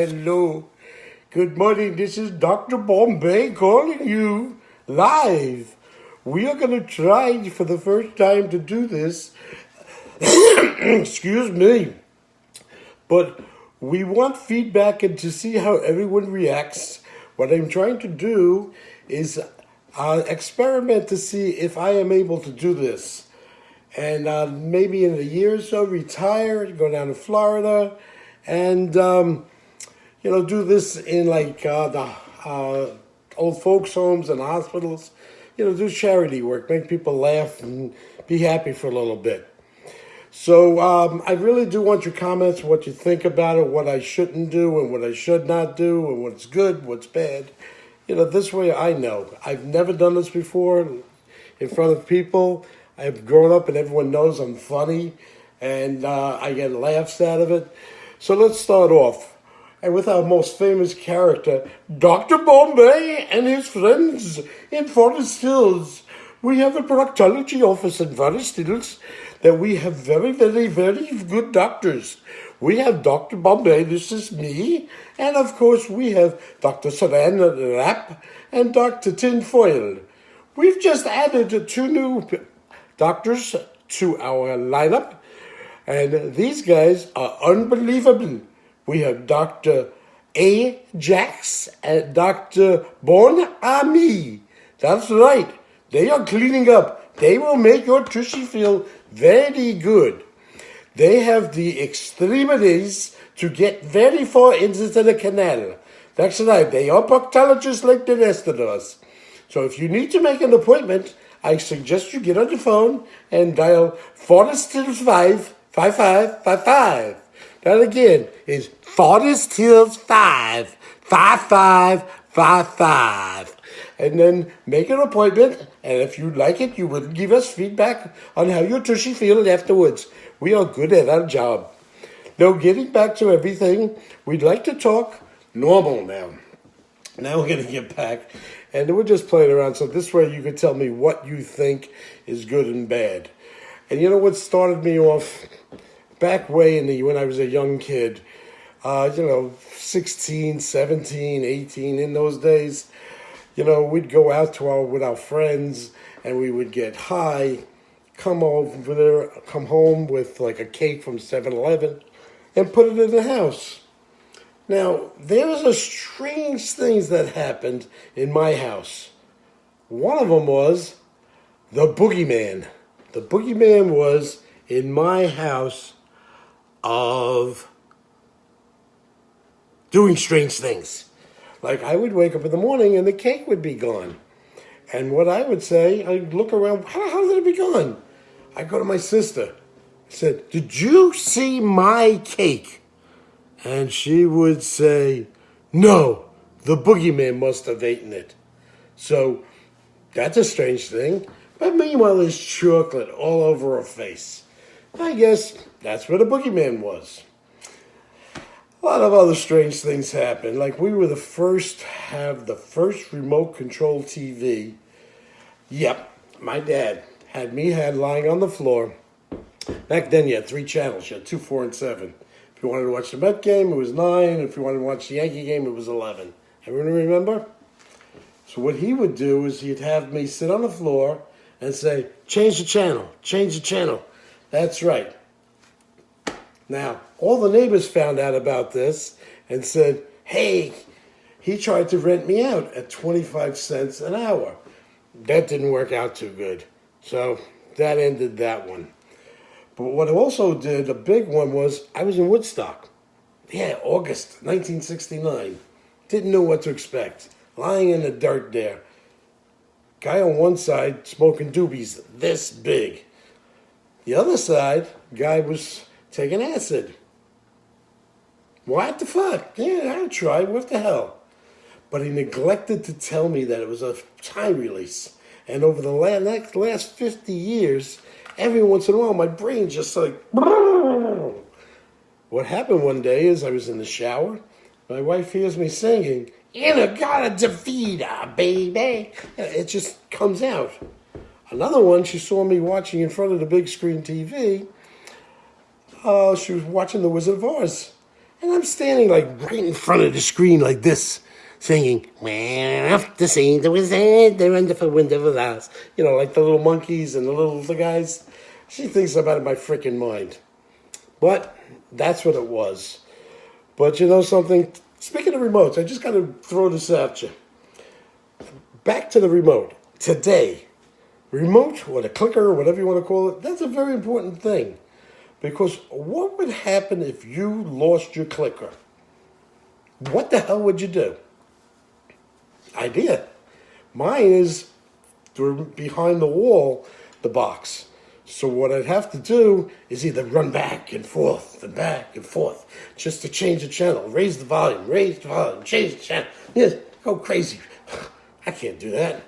hello. Good morning. This is Dr. Bombay calling you live. We are going to try for the first time to do this. Excuse me. But we want feedback and to see how everyone reacts. What I'm trying to do is experiment to see if I am able to do this. And maybe in a year or so, retire, go down to Florida, and do this in like the old folks' homes and hospitals. Do charity work, make people laugh and be happy for a little bit. So I really do want your comments, what you think about it, what I shouldn't do and what I should not do, and what's good, what's bad. This way I know. I've never done this before in front of people. I've grown up and everyone knows I'm funny, and I get laughs out of it. So let's start off. And with our most famous character, Dr. Bombay and his friends in Forest Hills. We have a proctology office in Forest Hills that we have very, very, very good doctors. We have Dr. Bombay, this is me, and of course we have Dr. Saran Wrap and Dr. Tinfoil. We've just added 2 new doctors to our lineup, and these guys are unbelievable. We have Dr. Ajax and Dr. Bon Ami. That's right. They are cleaning up. They will make your tushy feel very good. They have the extremities to get very far into the canal. That's right. They are proctologists like the rest of us. So if you need to make an appointment, I suggest you get on the phone and dial Forest Hills 5555. That again is Forest Hills 5555. And then make an appointment, and if you like it, you will give us feedback on how your tushy feels afterwards. We are good at our job. Now, getting back to everything, we'd like to talk normal now. Now we're going to get back, and we're just playing around, so this way you can tell me what you think is good and bad. And you know what started me off back way when I was a young kid, 16, 17, 18, in those days, we'd go out with our friends and we would get high, come home with like a cake from 7-Eleven and put it in the house. Now, there was a strange things that happened in my house. One of them was the boogeyman. The boogeyman was in my house of doing strange things. Like I would wake up in the morning and the cake would be gone. And what I would say, I'd look around, how the hell did it be gone? I go to my sister. I said, did you see my cake? And she would say, no, the boogeyman must have eaten it. So that's a strange thing. But meanwhile, there's chocolate all over her face. I guess that's where the boogeyman was. A lot of other strange things happened. Like we were the first to have the first remote control TV. Yep, my dad had me lying on the floor. Back then you had 3 channels. You had 2, 4, and 7. If you wanted to watch the Met game, it was 9. If you wanted to watch the Yankee game, it was 11. Everyone remember? So what he would do is he'd have me sit on the floor and say, change the channel, change the channel. That's right. Now, all the neighbors found out about this and said, hey, he tried to rent me out at 25 cents an hour. That didn't work out too good. So that ended that one. But what also did, a big one, was I was in Woodstock. Yeah, August 1969. Didn't know what to expect. Lying in the dirt there. Guy on one side smoking doobies this big. The other side, guy was taking acid. What the fuck? Yeah, I'll try. What the hell? But he neglected to tell me that it was a time release. And over the last 50 years, every once in a while, my brain just like... What happened one day is I was in the shower. My wife hears me singing, "Inagata baby." It just comes out. Another one, she saw me watching in front of the big screen TV. She was watching The Wizard of Oz. And I'm standing like right in front of the screen like this, singing, "Well, off the scene, there was there under the window of the house." You know, like the little monkeys and the guys. She thinks I'm out of my freaking mind. But that's what it was. But you know something? Speaking of remotes, I just got to throw this at you. Back to the remote. Today, remote or the clicker or whatever you want to call it, that's a very important thing. Because what would happen if you lost your clicker? What the hell would you do? Idea. Mine is behind the wall, the box. So what I'd have to do is either run back and forth and back and forth just to change the channel, raise the volume, change the channel. Yes, go crazy. I can't do that.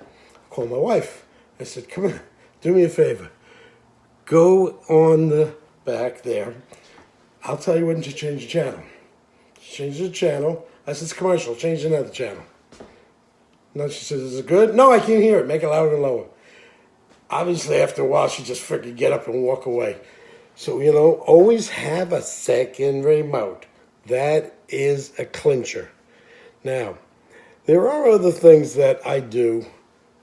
Call my wife. I said, come on, do me a favor. Go on the back there. I'll tell you when to change the channel. Change the channel. I said, it's commercial. Change another channel. No, she says, is it good? No, I can't hear it. Make it louder and lower. Obviously, after a while, she just freaking get up and walk away. So, you know, always have a second remote. That is a clincher. Now, there are other things that I do.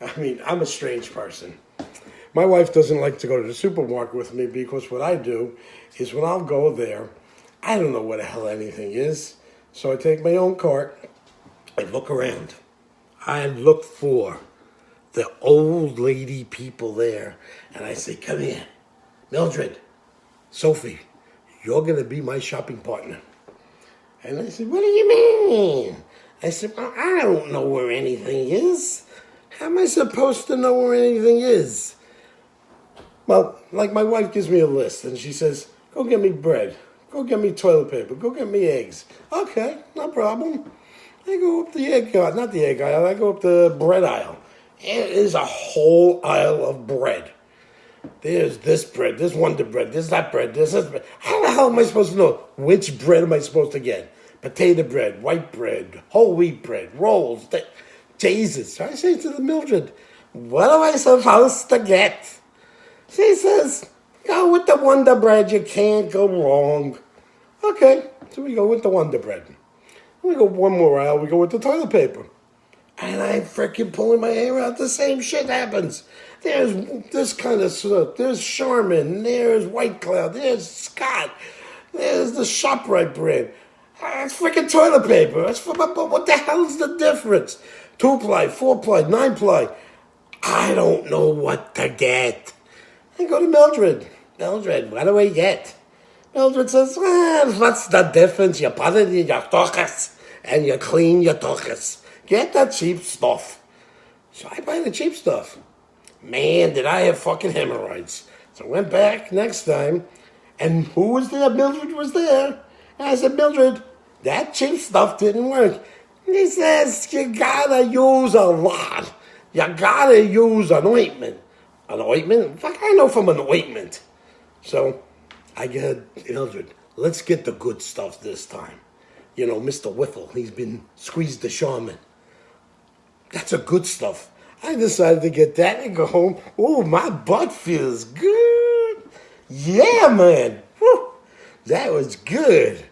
I mean, I'm a strange person. My wife doesn't like to go to the supermarket with me because what I do is when I'll go there, I don't know where the hell anything is. So I take my own cart, I look around. I look for the old lady people there, and I say, come here, Mildred, Sophie, you're going to be my shopping partner. And I said, what do you mean? I said, well, I don't know where anything is. How am I supposed to know where anything is? Well, like my wife gives me a list, and she says, go get me bread, go get me toilet paper, go get me eggs. Okay, no problem. I go up the egg aisle, not the egg aisle, I go up the bread aisle. It is a whole aisle of bread. There's this bread, there's Wonder Bread, there's that bread, there's this bread. How the hell am I supposed to know which bread am I supposed to get? Potato bread, white bread, whole wheat bread, rolls. Jesus. So I say to the Mildred, what am I supposed to get? She says, go with the Wonder Bread, you can't go wrong. Okay, so we go with the Wonder Bread. We go one more aisle, we go with the toilet paper. And I'm freaking pulling my hair out. The same shit happens. There's this kind of stuff. There's Charmin. There's White Cloud. There's Scott. There's the ShopRite brand. It's freaking toilet paper. But what the hell's the difference? 2-ply, 4-ply, 9-ply. I don't know what to get. I go to Mildred. Mildred, what do I get? Mildred says, well, what's the difference? You put it in your tuchus and you clean your tuchus. Get the cheap stuff. So I buy the cheap stuff. Man, did I have fucking hemorrhoids. So I went back next time, and who was there? Mildred was there. And I said, Mildred, that cheap stuff didn't work. And he says, you gotta use a lot. You gotta use an ointment. An ointment? Fuck, I know from an ointment. So I get Mildred, let's get the good stuff this time. You know, Mr. Whiffle, he's been squeezed the Charmin. That's a good stuff. I decided to get that and go home. Oh, my butt feels good. Yeah, man. Whew, that was good.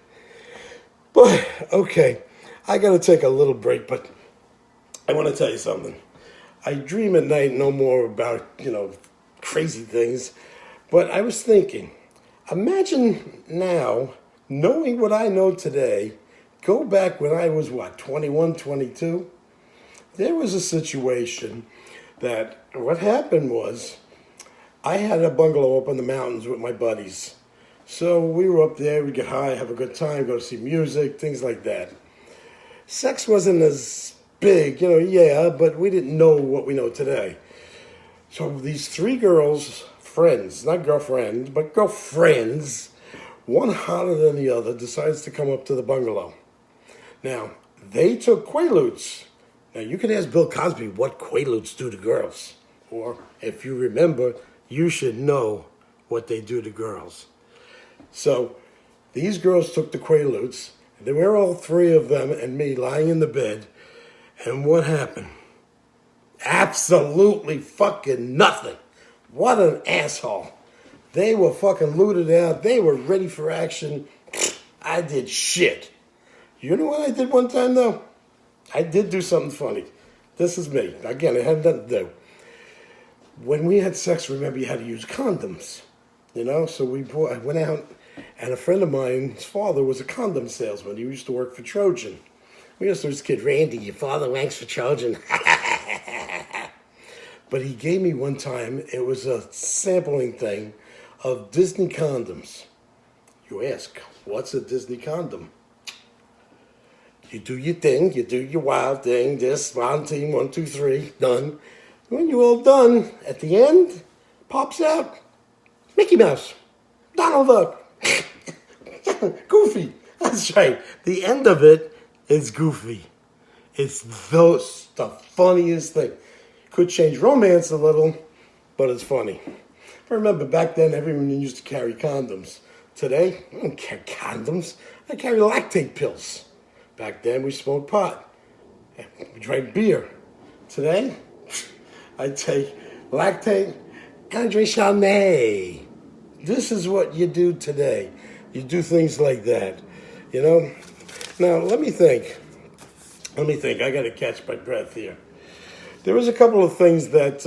But, okay, I got to take a little break, but I want to tell you something. I dream at night no more about, crazy things. But I was thinking, imagine now, knowing what I know today, go back when I was, 21, 22? There was a situation that what happened was I had a bungalow up in the mountains with my buddies. So we were up there, we'd get high, have a good time, go see music, things like that. Sex wasn't as big, but we didn't know what we know today. So these 3 girls, friends, not girlfriends, but girlfriends, one hotter than the other, decides to come up to the bungalow. Now, they took Quaaludes. Now, you can ask Bill Cosby what Quaaludes do to girls. Or, if you remember, you should know what they do to girls. So, these girls took the Quaaludes. There were all 3 of them and me lying in the bed. And what happened? Absolutely fucking nothing. What an asshole. They were fucking looted out. They were ready for action. I did shit. You know what I did one time, though? I did do something funny. This is me. Again, it had nothing to do. When we had sex, remember you had to use condoms. You know, so I went out, and a friend of mine's father was a condom salesman. He used to work for Trojan. We used to this kid, Randy, your father works for Trojan. But he gave me one time, it was a sampling thing of Disney condoms. You ask, what's a Disney condom? You do your thing, you do your wild thing, this, one team, 1, 2, 3, done. When you're all done, at the end, pops out Mickey Mouse, Donald Duck, Goofy. That's right. The end of it is Goofy. It's the funniest thing. Could change romance a little, but it's funny. I remember back then everyone used to carry condoms. Today, I don't carry condoms. I carry lactate pills. Back then we smoked pot. We drank beer. Today, I take lactate and I drink Chardonnay. This is what you do today. You do things like that, you know? Now, let me think. I got to catch my breath here. There was a couple of things that,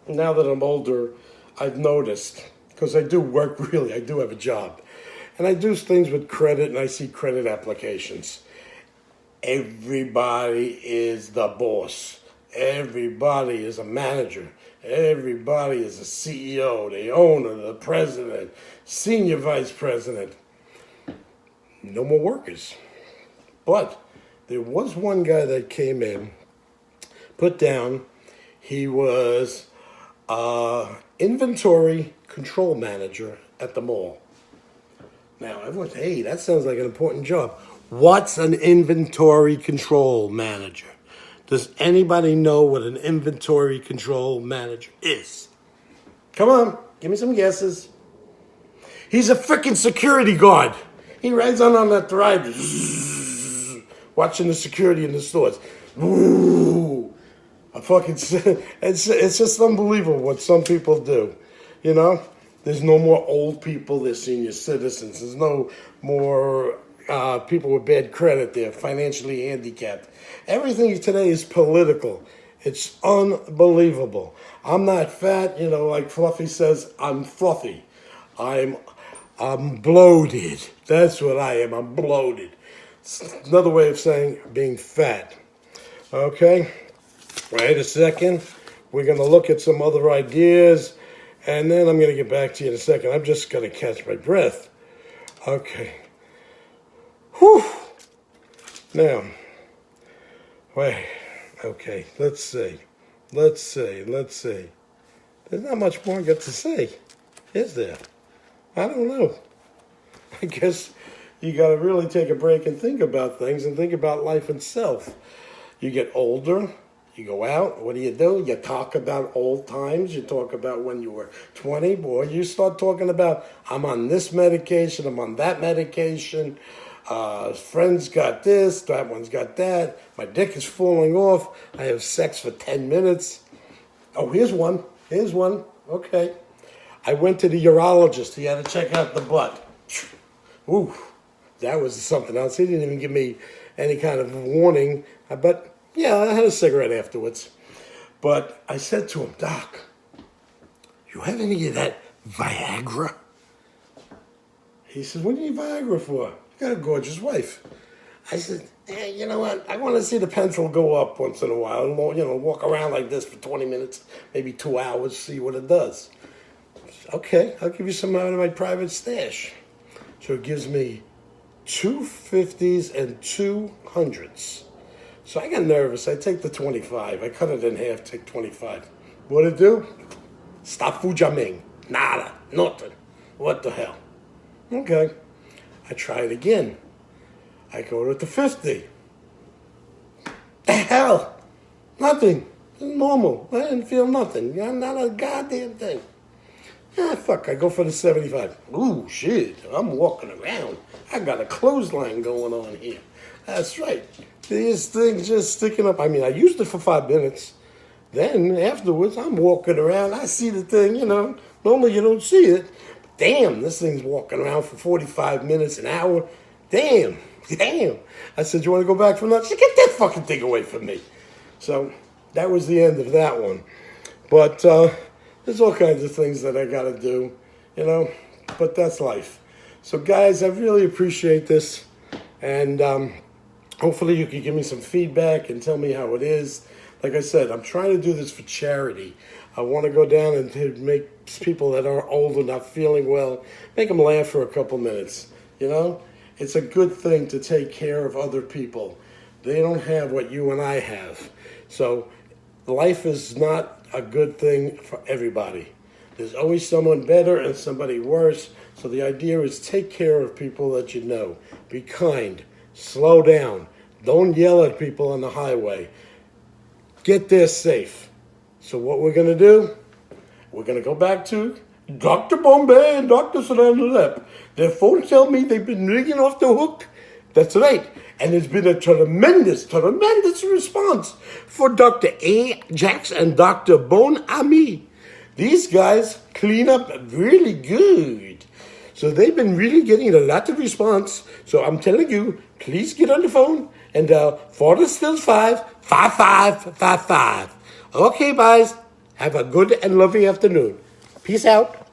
now that I'm older, I've noticed. Because I do work, really. I do have a job. And I do things with credit, and I see credit applications. Everybody is the boss. Everybody is a manager. Everybody is a CEO, the owner, the president, senior vice president. No more workers. But there was one guy that came in, put down, he was inventory control manager at the mall. Now, everyone's, hey, that sounds like an important job. What's an inventory control manager? Does anybody know what an inventory control manager is? Come on, give me some guesses. He's a freaking security guard. He rides on that ride, watching the security in the stores. Ooh, it's just unbelievable what some people do. You know, there's no more old people. There's senior citizens. There's no more people with bad credit. They're financially handicapped. Everything today is political. It's unbelievable. I'm not fat, you know, like Fluffy says, I'm fluffy. I'm bloated. That's what I am. I'm bloated. It's another way of saying being fat. Okay? Wait a second. We're going to look at some other ideas, and then I'm going to get back to you in a second. I'm just going to catch my breath. Okay. Whew. Now, wait. Okay, let's see. There's not much more I got to say, is there? I don't know. I guess you got to really take a break and think about things and think about life itself. You get older, you go out, what do? You talk about old times, you talk about when you were 20, boy, you start talking about, I'm on this medication, I'm on that medication, friends got this, that one's got that, my dick is falling off, I have sex for 10 minutes. Oh, here's one, okay. I went to the urologist, he had to check out the butt. Ooh, that was something else. He didn't even give me any kind of warning, but yeah, I had a cigarette afterwards. But I said to him, Doc, you have any of that Viagra? He said, what do you need Viagra for? You got a gorgeous wife. I said, you know what? I want to see the pencil go up once in a while and, walk around like this for 20 minutes, maybe 2 hours, see what it does. Okay, I'll give you some out of my private stash. So it gives me 2 50s and 2 100s. So I got nervous. I take the 25. I cut it in half, take 25. What'd it do? Stop Fujaming. Nada. Nothing. What the hell? Okay. I try it again. I go to the 50. The hell? Nothing. It's normal. I didn't feel nothing. Not a goddamn thing. Fuck, I go for the 75. Ooh, shit, I'm walking around. I got a clothesline going on here. That's right. These things just sticking up. I mean, I used it for 5 minutes. Then, afterwards, I'm walking around. I see the thing, Normally you don't see it. But damn, this thing's walking around for 45 minutes, an hour. Damn. I said, you want to go back from that? She said, get that fucking thing away from me. So that was the end of that one. But there's all kinds of things that I got to do, you know, but that's life. So, guys, I really appreciate this. And hopefully you can give me some feedback and tell me how it is. Like I said, I'm trying to do this for charity. I want to go down and to make people that are old and not feeling well, make them laugh for a couple minutes, you know? It's a good thing to take care of other people. They don't have what you and I have. So life is not a good thing for everybody. There's always someone better and somebody worse. So the idea is take care of people that you know. Be kind. Slow down. Don't yell at people on the highway. Get there safe. So what we're going to do, we're going to go back to Dr. Bombay and Dr. Saranalep. Their phones tell me they've been ringing off the hook. That's right. And there's been a tremendous response for Dr. A. Jax and Dr. Bon Ami. These guys clean up really good. So they've been really getting a lot of response. So I'm telling you, please get on the phone and 4 Stills 5 5555. Okay, guys. Have a good and lovely afternoon. Peace out.